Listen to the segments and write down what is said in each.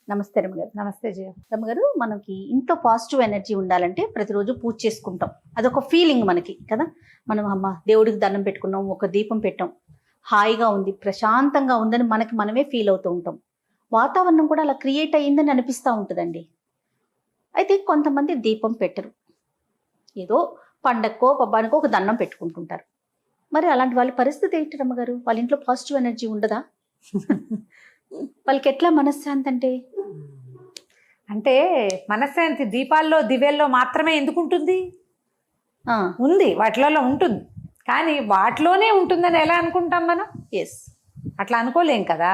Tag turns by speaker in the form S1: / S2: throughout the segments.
S1: నమస్తే రమ్మగారు.
S2: నమస్తే జయ.
S1: రమ్మగారు, మనకి ఇంట్లో పాజిటివ్ ఎనర్జీ ఉండాలంటే ప్రతిరోజు పూజ చేసుకుంటాం. అదొక ఫీలింగ్ మనకి కదా. మనం అమ్మ దేవుడికి దండం పెట్టుకున్నాం, ఒక దీపం పెట్టాం, హాయిగా ఉంది, ప్రశాంతంగా ఉందని మనకి మనమే ఫీల్ అవుతూ ఉంటాం. వాతావరణం కూడా అలా క్రియేట్ అయ్యిందని అనిపిస్తూ ఉంటుందండి. అయితే కొంతమంది దీపం పెట్టరు, ఏదో పండక్కో పబ్బానికో ఒక దండం పెట్టుకుంటుంటారు. మరి అలాంటి వాళ్ళ పరిస్థితి ఏంటి రమ్మగారు? వాళ్ళ ఇంట్లో పాజిటివ్ ఎనర్జీ ఉండదా? వాళ్ళకి ఎట్లా మనశ్శాంతి
S2: అంటే మనశ్శాంతి దీపాల్లో దివ్యల్లో మాత్రమే ఎందుకు ఉంటుంది? ఉంది, వాటిలలో ఉంటుంది, కానీ వాటిలోనే ఉంటుందని ఎలా అనుకుంటాం మనం?
S1: ఎస్,
S2: అట్లా అనుకోలేం కదా.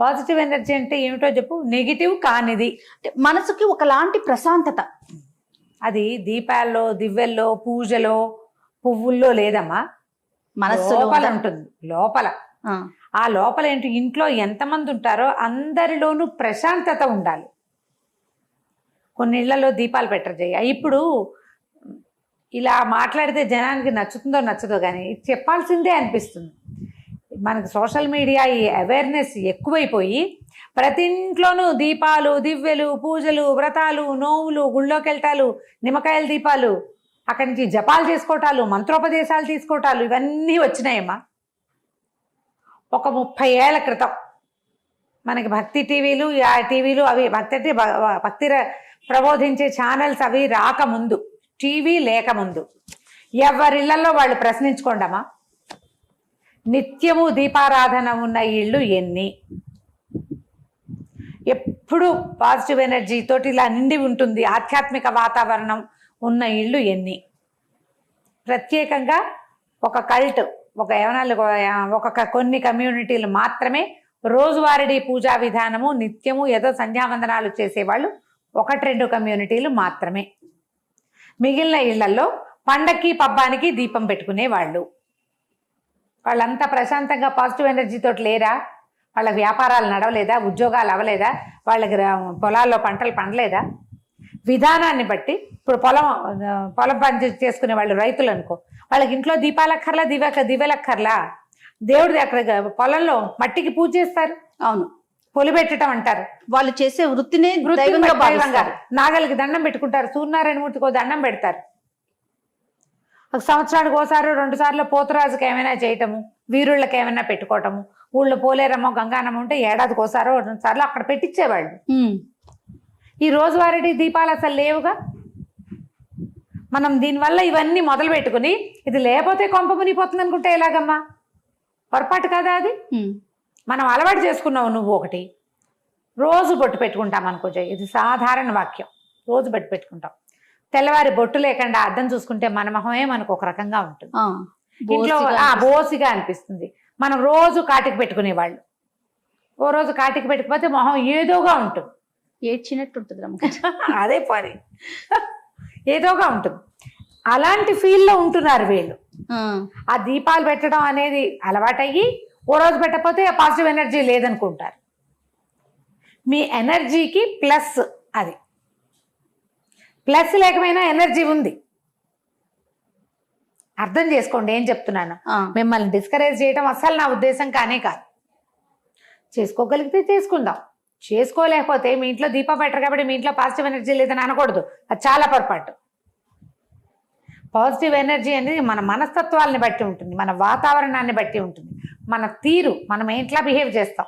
S2: పాజిటివ్ ఎనర్జీ అంటే ఏమిటో చెప్పు. నెగిటివ్ కానిది,
S1: మనసుకి ఒకలాంటి ప్రశాంతత.
S2: అది దీపాల్లో దివ్యల్లో పూజలో పువ్వుల్లో లేదమ్మా,
S1: మనస్సు
S2: లోపల ఉంటుంది. లోపల ఆ లోపల ఏంటి, ఇంట్లో ఎంతమంది ఉంటారో అందరిలోనూ ప్రశాంతత ఉండాలి. కొన్ని ఇళ్లలో దీపాలు పెట్టరు జయ. ఇప్పుడు ఇలా మాట్లాడితే జనానికి నచ్చుతుందో నచ్చదో కానీ చెప్పాల్సిందే అనిపిస్తుంది. మనకి సోషల్ మీడియా ఈ అవేర్నెస్ ఎక్కువైపోయి ప్రతి ఇంట్లోనూ దీపాలు దివ్యలు పూజలు వ్రతాలు నోవులు గుళ్ళోకి వెళ్తాలు నిమ్మకాయల దీపాలు, అక్కడి నుంచి జపాలు చేసుకోవటాలు మంత్రోపదేశాలు తీసుకోవటాలు ఇవన్నీ వచ్చినాయమ్మా. ఒక 30 ఏళ్ల క్రితం మనకి భక్తి టీవీలు అవి భక్తి ప్రబోధించే ఛానల్స్ అవి రాకముందు, టీవీ లేకముందు ఎవరిళ్లలో వాళ్ళు ప్రశ్నించుకోండమ్మా, నిత్యము దీపారాధన ఉన్న ఇళ్ళు ఎన్ని? ఎప్పుడు పాజిటివ్ ఎనర్జీ తోటి ఇలా నిండి ఉంటుంది ఆధ్యాత్మిక వాతావరణం ఉన్న ఇళ్ళు ఎన్ని? ప్రత్యేకంగా ఒక కల్ట్, కొన్ని కమ్యూనిటీలు మాత్రమే రోజువారీ పూజా విధానము నిత్యము ఏదో సంధ్యావందనాలు చేసేవాళ్ళు 1-2 కమ్యూనిటీలు మాత్రమే. మిగిలిన ఇళ్లలో పండక్కి పబ్బానికి దీపం పెట్టుకునే వాళ్ళంతా ప్రశాంతంగా పాజిటివ్ ఎనర్జీతో లేరా? వాళ్ళ వ్యాపారాలు నడవలేదా? ఉద్యోగాలు అవ్వలేదా? వాళ్ళకి పొలాల్లో పంటలు పండలేదా? విధానాన్ని బట్టి ఇప్పుడు పొలం పని చేసుకునే వాళ్ళు రైతులు అనుకో, వాళ్ళకి ఇంట్లో దీపాలక్కర్లా దివ్యలక్కర్లా, దేవుడి అక్కడ పొలంలో మట్టికి పూజ చేస్తారు.
S1: అవును,
S2: పొలిపెట్టడం అంటారు.
S1: వాళ్ళు చేసే వృత్తినే
S2: నాగలికి దండం పెట్టుకుంటారు, సూర్యనారాయణ మూర్తికి దండం పెడతారు. ఒక సంవత్సరానికి ఓసారి 2 సార్లు పోతురాజుకి ఏమైనా చేయటము, వీరుళ్ళకి ఏమైనా పెట్టుకోవటము, ఊళ్ళో పోలేరమ్మో గంగానమ్మ ఉంటే ఏడాదికి ఓసారో 2 సార్లు అక్కడ పెట్టించేవాళ్ళు. ఈ రోజువారీ దీపాలు అసలు లేవుగా. మనం దీనివల్ల ఇవన్నీ మొదలు పెట్టుకుని ఇది లేకపోతే కొంప మునిగిపోతుంది అనుకుంటే ఎలాగమ్మా? పొరపాటు కదా అది. మనం అలవాటు చేసుకున్నావు. నువ్వు ఒకటి రోజు బొట్టు పెట్టుకుంటాం అనుకో జయ, ఇది సాధారణ వాక్యం, రోజు బొట్టు పెట్టుకుంటాం. తెల్లవారి బొట్టు లేకుండా అద్దం చూసుకుంటే మన మొహమే మనకు ఒక రకంగా ఉంటుంది, ఇంట్లో బోసిగా అనిపిస్తుంది. మనం రోజు కాటికి పెట్టుకునేవాళ్ళు, ఓ రోజు కాటికి పెట్టకపోతే మొహం ఏదోగా ఉంటుంది,
S1: ఏడ్చినట్టు ఉంటుంది.
S2: అదే పని ఏదోగా ఉంటుంది. అలాంటి ఫీల్లో ఉంటున్నారు వీళ్ళు. ఆ దీపాలు పెట్టడం అనేది అలవాటయ్యి ఓ రోజు పెట్టకపోతే పాజిటివ్ ఎనర్జీ లేదనుకుంటారు. మీ ఎనర్జీకి ప్లస్, అది ప్లస్ లేకపోయినా ఎనర్జీ ఉంది. అర్థం చేసుకోండి ఏం చెప్తున్నాను. మిమ్మల్ని డిస్కరేజ్ చేయడం అస్సలు నా ఉద్దేశం కానే కాదు. చేసుకోగలిగితే చేసుకుందాం, చేసుకోలేకపోతే మీ ఇంట్లో దీపం పెట్టరు కాబట్టి మీ ఇంట్లో పాజిటివ్ ఎనర్జీ లేదని అనకూడదు, అది చాలా పొరపాటు. పాజిటివ్ ఎనర్జీ అనేది మన మనస్తత్వాలని బట్టి ఉంటుంది, మన వాతావరణాన్ని బట్టి ఉంటుంది, మన తీరు, మనం ఎట్లా బిహేవ్ చేస్తాం.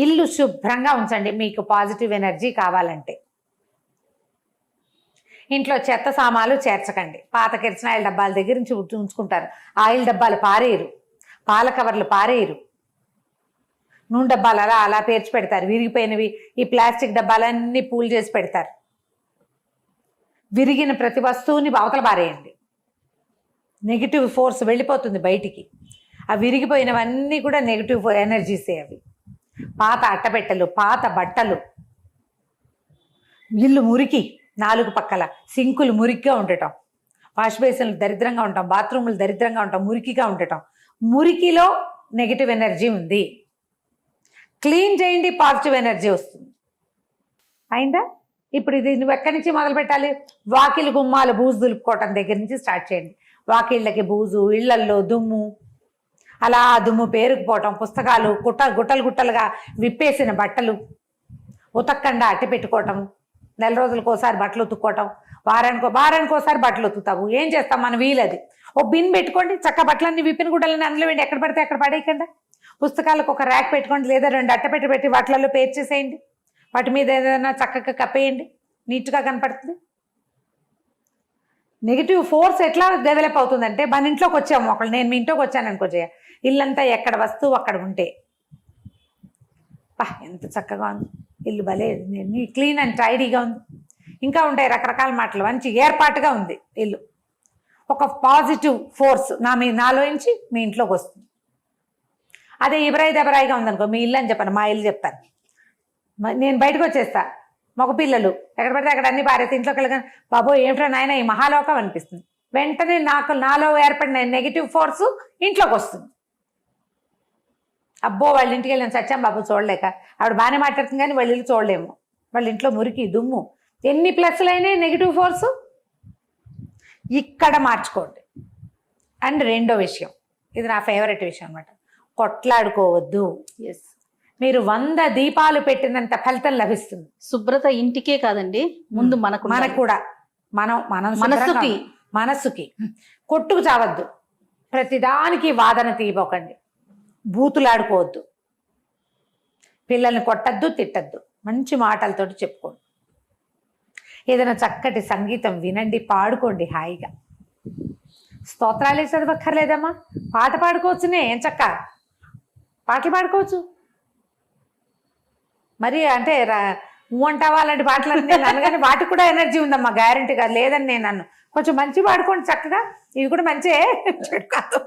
S2: ఇల్లు శుభ్రంగా ఉంచండి మీకు పాజిటివ్ ఎనర్జీ కావాలంటే. ఇంట్లో చెత్త సామాన్లు చేర్చకండి. పాత కిరసనాయిల డబ్బాల దగ్గర నుంచి ఉంచుకుంటారు, ఆయిల్ డబ్బాలు పారేయరు, పాల కవర్లు పారేయరు, నూనె డబ్బాలు అలా పేర్చి పెడతారు. విరిగిపోయినవి ఈ ప్లాస్టిక్ డబ్బాలన్నీ పూల్ చేసి పెడతారు. విరిగిన ప్రతి వస్తువుని అవతల పారేయండి, నెగిటివ్ ఫోర్స్ వెళ్ళిపోతుంది బయటికి. ఆ విరిగిపోయినవన్నీ కూడా నెగిటివ్ ఎనర్జీసే అవి. పాత అట్టపెట్టెలు, పాత బట్టలు, ఇల్లు మురికి, 4 పక్కల సింకులు మురికిగా ఉండటం, వాష్ బేసిన్లు దరిద్రంగా ఉండటం, బాత్రూములు దరిద్రంగా ఉండటం, మురికిగా ఉండటం, మురికిలో నెగిటివ్ ఎనర్జీ ఉంది. క్లీన్ చేయండి, పాజిటివ్ ఎనర్జీ వస్తుంది. అయిందా? ఇప్పుడు ఇది నువ్వు ఎక్కడి నుంచి మొదలు పెట్టాలి? వాకిలి గుమ్మాలు బూజు దులుపుకోవటం దగ్గర నుంచి స్టార్ట్ చేయండి. వాకిళ్ళకి బూజు, ఇళ్లల్లో దుమ్ము, అలా దుమ్ము పేరుకుపోవటం, పుస్తకాలు గుట్టలు గుట్టలుగా విప్పేసిన బట్టలు, ఉతక్కండా అట్టి పెట్టుకోవటం, నెల రోజులకు ఒకసారి బట్టలు ఉతుక్కోవటం, వారానికి ఒకసారి బట్టలు ఉతుకుతావు. ఏం చేస్తాం మన వీలది. ఓ బిన్ పెట్టుకోండి, చక్క బట్టలన్నీ విప్పిన గుడ్డలన్నీ అందులో వేయండి, ఎక్కడ పడితే అక్కడ పడేయకుండా. పుస్తకాలకు ఒక ర్యాక్ పెట్టుకోండి, లేదా 2 అట్టపెట్టి పెట్టి వాటిలలో పేర్చేసేయండి, వాటి మీద ఏదైనా చక్కగా కప్పేయండి, నీట్గా కనపడుతుంది. నెగిటివ్ ఫోర్స్ ఎట్లా డెవలప్ అవుతుందంటే, మన ఇంట్లోకి వచ్చాము ఒకళ్ళు, నేను మీ ఇంట్లోకి వచ్చాను అనుకో జయ, ఇల్లంతా ఎక్కడ వస్తువు అక్కడ ఉంటే, ఎంత చక్కగా ఉంది ఇల్లు, భలే క్లీన్ అండ్ టైడీగా ఉంది, ఇంకా ఉంటాయి రకరకాల మాటలు, మంచి ఏర్పాటుగా ఉంది ఇల్లు. ఒక పాజిటివ్ ఫోర్స్ నాలోంచి మీ ఇంట్లోకి వస్తుంది. అదే దబరాయిగా ఉందనుకో మీ ఇల్లు అని చెప్పాను, మా ఇల్లు చెప్తాను, నేను బయటకు వచ్చేస్తా, మగ పిల్లలు ఎక్కడ పడితే అక్కడ అన్ని పారేసి ఇంట్లోకి వెళ్ళగానే బాబో ఏమిటో నాయన ఈ మహాలోకం అనిపిస్తుంది. వెంటనే నాలో ఏర్పడిన నెగిటివ్ ఫోర్స్ ఇంట్లోకి వస్తుంది. అబ్బో వాళ్ళ ఇంటికి వెళ్ళాను సత్యం బాబు చూడలేక, ఆవిడ బాగానే మాట్లాడుతుంది కానీ వాళ్ళ ఇల్లు చూడలేము, వాళ్ళ ఇంట్లో మురికి దుమ్ము, ఎన్ని ప్లస్లు అయినాయి నెగిటివ్ ఫోర్సు. ఇక్కడ మార్చుకోండి. అండ్ రెండో విషయం, ఇది నా ఫేవరెట్ విషయం అనమాట, కొట్లాడుకోవద్దు.
S1: ఎస్,
S2: మీరు 100 దీపాలు పెట్టినంత ఫలితం లభిస్తుంది.
S1: శుభ్రత ఇంటికే కాదండి, ముందు మనకు
S2: కూడా మనం మనస్సుకి కొట్టుకు చావద్దు, ప్రతిదానికి వాదన తీయబోకండి, బూతులాడుకోవద్దు, పిల్లల్ని కొట్టద్దు తిట్టద్దు, మంచి మాటలతోటి చెప్పుకోండి, ఏదైనా చక్కటి సంగీతం వినండి, పాడుకోండి హాయిగా. స్తోత్రాలే చదవక్కర్లేదమ్మా, పాట పాడుకోవచ్చునే, ఏం చక్క పాటలు పాడుకోవచ్చు. మరి అంటే అంటావా అలాంటి పాటలన్నీ నేను అనగానే వాటికి కూడా ఎనర్జీ ఉందమ్మా, గ్యారెంటీగా లేదని నేను అన్ను. కొంచెం మంచి పాడుకోండి చక్కగా, ఇవి కూడా మంచి కాదు,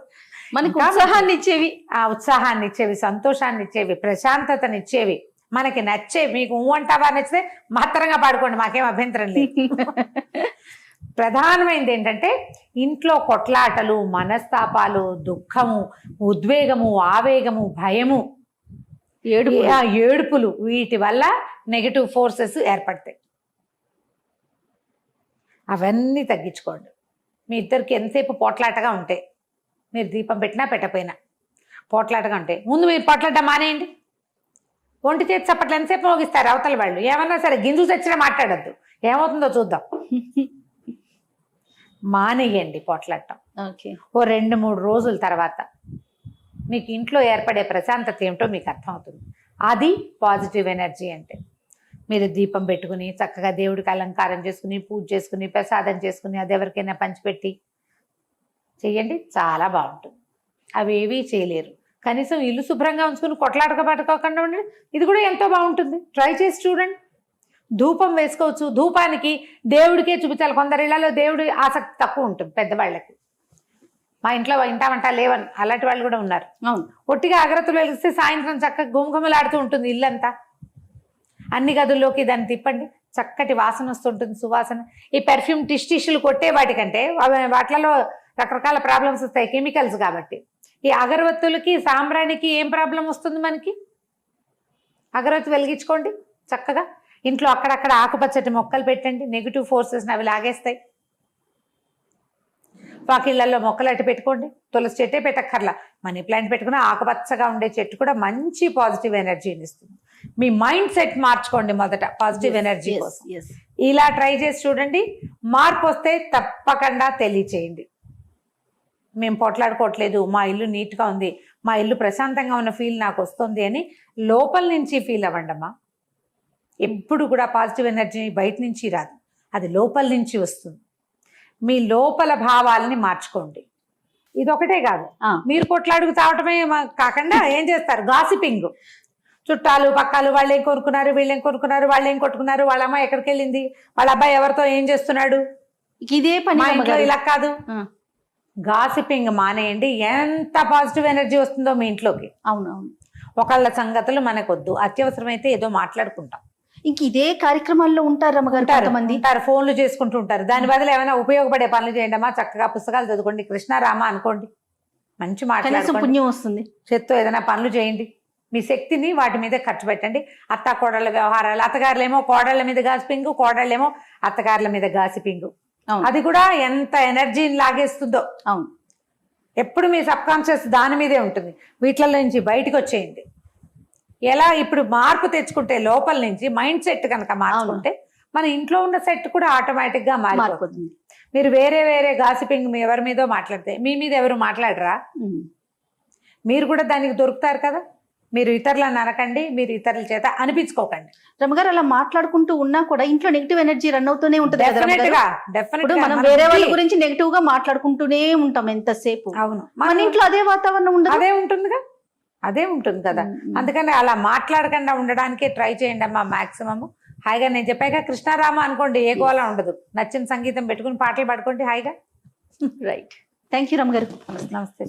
S1: మనకి ఉత్సాహాన్ని ఇచ్చేవి,
S2: ఉత్సాహాన్ని ఇచ్చేవి, సంతోషాన్ని ఇచ్చేవి, ప్రశాంతతనిచ్చేవి, మనకి నచ్చేవి. మీకు అంటావా నచ్చితే మాత్రంగా పాడుకోండి, మాకేం అభ్యంతరం లేదు. ప్రధానమైనది ఏంటంటే ఇంట్లో కొట్లాటలు, మనస్తాపాలు, దుఃఖము, ఉద్వేగము, ఆవేగము, భయము, ఏడుపులు, వీటి వల్ల నెగిటివ్ ఫోర్సెస్ ఏర్పడతాయి. అవన్నీ తగ్గించుకోండి. మీ ఇద్దరికి ఎంతసేపు పోట్లాటగా ఉంటాయి, మీరు దీపం పెట్టినా పెట్టకపోయినా పోట్లాటగా ఉంటాయి, ముందు మీరు పోట్లాట మానేయండి. ఒంటి చేతి చప్పట్లు ఎంతసేపు మోగిస్తారు అవతల వాళ్ళు, ఏమన్నా సరే గింజలు తెచ్చినా మాట్లాడద్దు, ఏమవుతుందో చూద్దాం. మానేయండి పోట్లాడటం.
S1: ఓకే,
S2: ఓ 2-3 రోజుల తర్వాత మీకు ఇంట్లో ఏర్పడే ప్రశాంతత ఏమిటో మీకు అర్థమవుతుంది. అది పాజిటివ్ ఎనర్జీ అంటే. మీరు దీపం పెట్టుకుని చక్కగా దేవుడికి అలంకారం చేసుకుని, పూజ చేసుకుని, ప్రసాదం చేసుకుని, అది ఎవరికైనా పంచిపెట్టి చెయ్యండి, చాలా బాగుంటుంది. అవి ఏవీ చేయలేరు, కనీసం ఇల్లు శుభ్రంగా ఉంచుకుని పట్టుకోకుండా ఉండండి, ఇది కూడా ఎంతో బాగుంటుంది. ట్రై చేసి చూడండి. ధూపం వేసుకోవచ్చు, ధూపానికి దేవుడికే చూపించాలి. కొందరి ఇళ్లలో దేవుడి ఆసక్తి తక్కువ ఉంటుంది పెద్దవాళ్ళకి, మా ఇంట్లో ఇంటామంట లేవని అలాంటి వాళ్ళు కూడా ఉన్నారు.
S1: అవును,
S2: ఒట్టిగా అగరత్తులు వెలిగిస్తే సాయంత్రం చక్కగా గుమగుమలాడుతూ ఉంటుంది ఇల్లంతా. అన్ని గదుల్లోకి దాన్ని తిప్పండి, చక్కటి వాసన వస్తుంటుంది, సువాసన. ఈ పెర్ఫ్యూమ్ టిష్యూలు కొట్టే వాటికంటే వాటిలలో రకరకాల ప్రాబ్లమ్స్ వస్తాయి, కెమికల్స్ కాబట్టి. ఈ అగరవత్తులకి సాంబ్రానికి ఏం ప్రాబ్లం వస్తుంది మనకి? అగరవత్తి వెలిగించుకోండి చక్కగా. ఇంట్లో అక్కడక్కడ ఆకుపచ్చటి మొక్కలు పెట్టండి, నెగిటివ్ ఫోర్సెస్ని అవి లాగేస్తాయి. వాకిళ్లలో మొక్కలు అట్టి పెట్టుకోండి, తులసి చెట్టే పెట్టక్కర్లా, మనీ ప్లాంట్ పెట్టుకున్న ఆకుపచ్చగా ఉండే చెట్టు కూడా మంచి పాజిటివ్ ఎనర్జీని ఇస్తుంది. మీ మైండ్ సెట్ మార్చుకోండి మొదట పాజిటివ్ ఎనర్జీ కోసం. ఇలా ట్రై చేసి చూడండి, మార్పు వస్తే తప్పకుండా తెలియచేయండి. మేము పోట్లాడుకోవట్లేదు, మా ఇల్లు నీట్గా ఉంది, మా ఇల్లు ప్రశాంతంగా ఉన్న ఫీల్ నాకు వస్తుంది అని లోపల నుంచి ఫీల్ అవ్వండి అమ్మా. ఎప్పుడు కూడా పాజిటివ్ ఎనర్జీ బయట నుంచి రాదు, అది లోపల నుంచి వస్తుంది. మీ లోపల భావాలని మార్చుకోండి. ఇదొకటే కాదు, మీరు కొట్లాడుకు తావటమే కాకుండా ఏం చేస్తారు, గాసిపింగ్. చుట్టాలు పక్కాలు వాళ్ళు ఏం కొనుక్కున్నారు, వీళ్ళు ఏం కొనుక్కున్నారు, వాళ్ళు ఏం కొట్టుకున్నారు, వాళ్ళ అమ్మాయి ఎక్కడికి వెళ్ళింది, వాళ్ళ అబ్బాయి ఎవరితో ఏం చేస్తున్నాడు,
S1: ఇదే పని.
S2: ఇలా కాదు, గాసిపింగ్ మానేయండి. ఎంత పాజిటివ్ ఎనర్జీ వస్తుందో మీ ఇంట్లోకి.
S1: అవునవును,
S2: ఒకళ్ళ సంగతులు మనకొద్దు, అత్యవసరమైతే ఏదో మాట్లాడుకుంటాం.
S1: ఇంక ఇదే కార్యక్రమాల్లో ఉంటారు రమ్మగారు, కొంతమంది
S2: ఫోన్లు చేసుకుంటూ ఉంటారు. దాని బదులు ఏమైనా ఉపయోగపడే పనులు చేయండి అమ్మా. చక్కగా పుస్తకాలు చదువుకోండి, కృష్ణారామ అనుకోండి, మంచి మాట్లాడుకోండి,
S1: పుణ్యం వస్తుంది.
S2: చేత్తో ఏదైనా పనులు చేయండి, మీ శక్తిని వాటి మీద ఖర్చు పెట్టండి. అత్త కోడళ్ళ వ్యవహారాలు, అత్తగారులేమో కోడళ్ళ మీద గాసిపింగు, కోడళ్ళేమో అత్తగారుల మీద గాసిపింగు, అది కూడా ఎంత ఎనర్జీని లాగేస్తుందో.
S1: అవును,
S2: ఎప్పుడు మీ సబ్ కాన్షియస్ దాని మీదే ఉంటుంది. వీటిల్లో నుంచి బయటకు వచ్చేయండి. ఎలా ఇప్పుడు మార్పు తెచ్చుకుంటే లోపల నుంచి మైండ్ సెట్ కనుక మార్చుకుంటే మన ఇంట్లో ఉన్న సెట్ కూడా ఆటోమేటిక్ గా మారిపోతుంది.
S1: మారిపోతుంది.
S2: మీరు వేరే వేరే గాసిపింగ్ ఎవరి మీదో మాట్లాడితే మీ మీద ఎవరు మాట్లాడరా? మీరు కూడా దానికి దొరుకుతారు కదా. మీరు ఇతరులను అనకండి, మీరు ఇతరుల చేత అనిపించుకోకండి.
S1: రమగారు అలా మాట్లాడుకుంటూ ఉన్నా కూడా ఇంట్లో నెగిటివ్ ఎనర్జీ రన్ అవుతూనే ఉంటుంది కదా
S2: డెఫినెట్
S1: రమగారు?
S2: గా
S1: ఇప్పుడు
S2: డెఫినెట్ గా
S1: మనం వేరే వాళ్ళ గురించి నెగిటివ్ గా మాట్లాడుకుంటూనే ఉంటాం ఎంతసేపు.
S2: అవును,
S1: మన ఇంట్లో అదే వాతావరణం ఉండదు.
S2: అదే ఉంటుందిగా, అదే ఉంటుంది కదా. అందుకని అలా మాట్లాడకుండా ఉండడానికే ట్రై చేయండి అమ్మా మాక్సిమం. హాయిగా నేను చెప్పాక కృష్ణారామ అనుకోండి, ఏ గోళ ఉండదు. నచ్చిన సంగీతం పెట్టుకుని పాటలు పాడుకోండి హాయిగా.
S1: రైట్. థ్యాంక్ యూ రమగారు.
S2: నమస్తే.